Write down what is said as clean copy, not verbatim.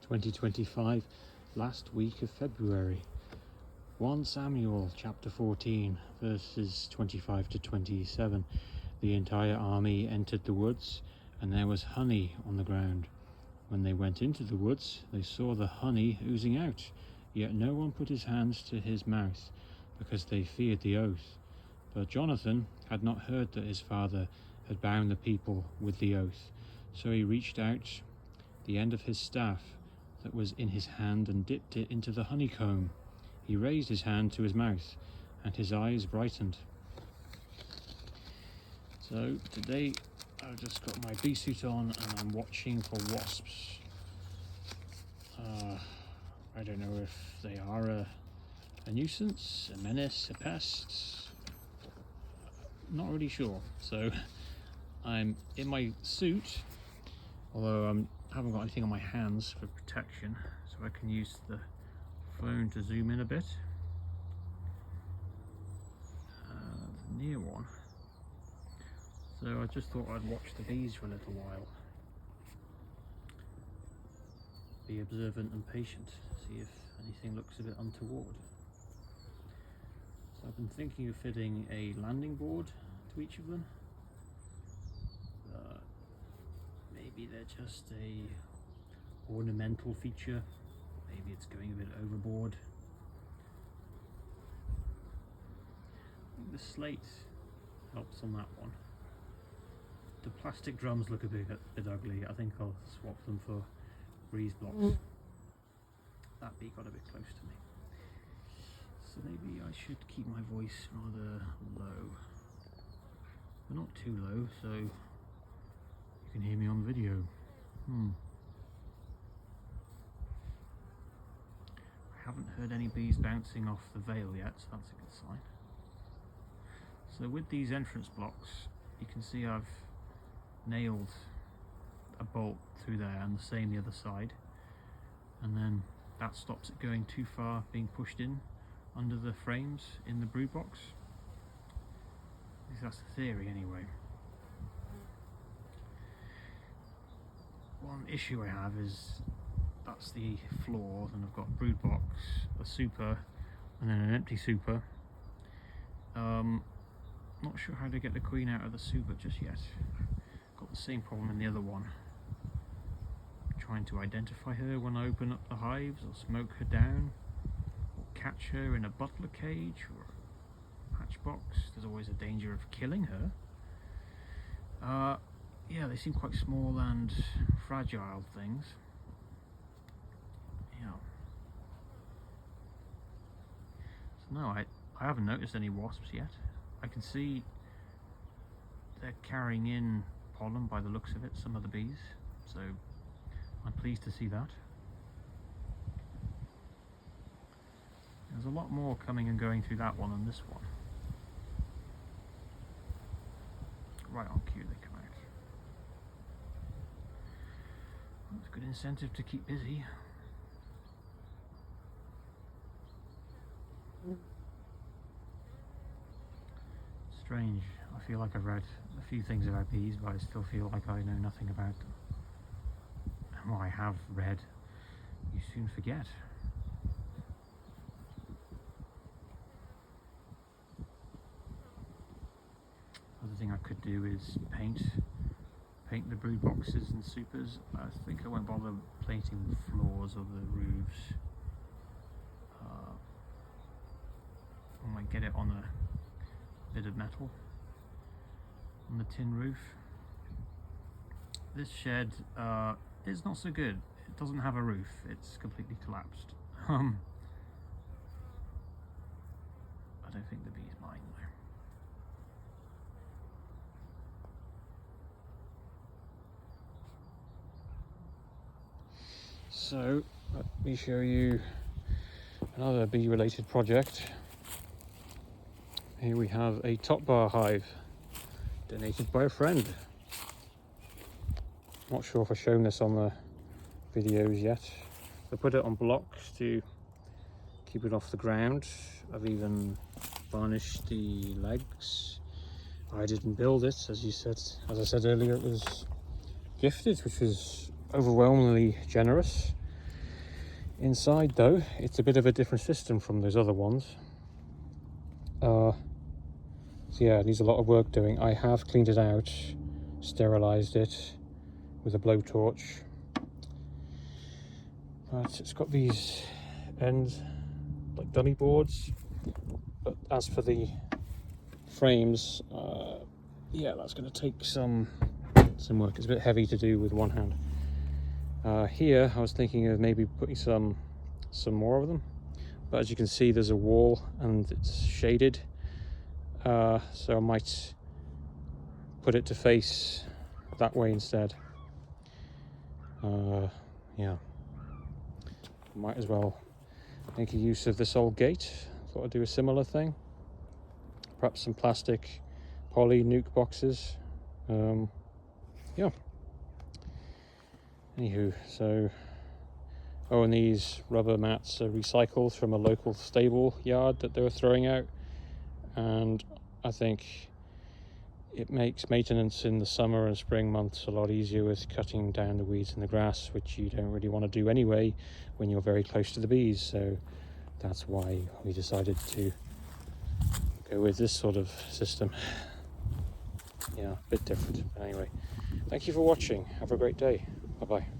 2025, last week of February. 1 Samuel chapter 14 verses 25 to 27. The entire army entered the woods, and there was honey on the ground. When they went into the woods, they saw the honey oozing out, yet no one put his hands to his mouth, because they feared the oath. But Jonathan had not heard that his father had bound the people with the oath. So he reached out the end of his staff that was in his hand and dipped it into the honeycomb. He raised his hand to his mouth, and his eyes brightened. So today I've just got my bee suit on and I'm watching for wasps. I don't know if they are a nuisance, a menace, a pest. Not really sure. So I'm in my suit, although I haven't got anything on my hands for protection, so I can use the phone to zoom in a bit. The near one. So I just thought I'd watch the bees for a little while. Be observant and patient, see if anything looks a bit untoward. So I've been thinking of fitting a landing board to each of them. Maybe they're just a ornamental feature. Maybe it's going a bit overboard. I think the slate helps on that one. The plastic drums look a bit ugly. I think I'll swap them for breeze blocks. That bee got a bit close to me. So maybe I should keep my voice rather low. But not too low, so you can hear me on video. I haven't heard any bees bouncing off the veil yet, so that's a good sign. So with these entrance blocks, you can see I've nailed a bolt through there and the same the other side, and then that stops it going too far being pushed in under the frames in the brood box. At least that's the theory anyway. One issue I have is that's the floor, and I've got a brood box, a super, and then an empty super. Not sure how to get the queen out of the super just yet. Got the same problem in the other one. Trying to identify her when I open up the hives, or smoke her down, or catch her in a butler cage or a hatchbox. There's always a danger of killing her. Yeah, they seem quite small and fragile things. Yeah. So no, I haven't noticed any wasps yet. I can see they're carrying in pollen by the looks of it, some of the bees, so I'm pleased to see that. There's a lot more coming and going through that one than this one. Right on cue they come out. That's a good incentive to keep busy. Strange. I feel like I've read a few things about bees, but I still feel like I know nothing about them. And what I have read, you soon forget. Other thing I could do is paint the brood boxes and supers. I think I won't bother painting the floors or the roofs. I might get it on a bit of metal on the tin roof. This shed is not so good. It doesn't have a roof. It's completely collapsed. I don't think the bees mind though. So let me show you another bee related project. Here we have a top bar hive donated by a friend. Not sure if I've shown this on the videos yet. I put it on blocks to keep it off the ground. I've even varnished the legs. I didn't build it, as I said earlier, it was gifted, which was overwhelmingly generous. Inside though, it's a bit of a different system from those other ones. So yeah, it needs a lot of work doing. I have cleaned it out, sterilized it with a blowtorch, but it's got these ends like dummy boards. But as for the frames, yeah, that's going to take some work. It's a bit heavy to do with one hand. Here I was thinking of maybe putting some more of them, but as you can see there's a wall and it's shaded, so I might put it to face that way instead. Yeah, might as well make a use of this old gate. Thought I'd do a similar thing, perhaps some plastic poly nuke boxes. Yeah, anywho, so and these rubber mats are recycled from a local stable yard that they were throwing out, and I think it makes maintenance in the summer and spring months a lot easier with cutting down the weeds and the grass, which you don't really want to do anyway when you're very close to the bees. So that's why we decided to go with this sort of system. Yeah, a bit different, but anyway, thank you for watching. Have a great day. Bye bye.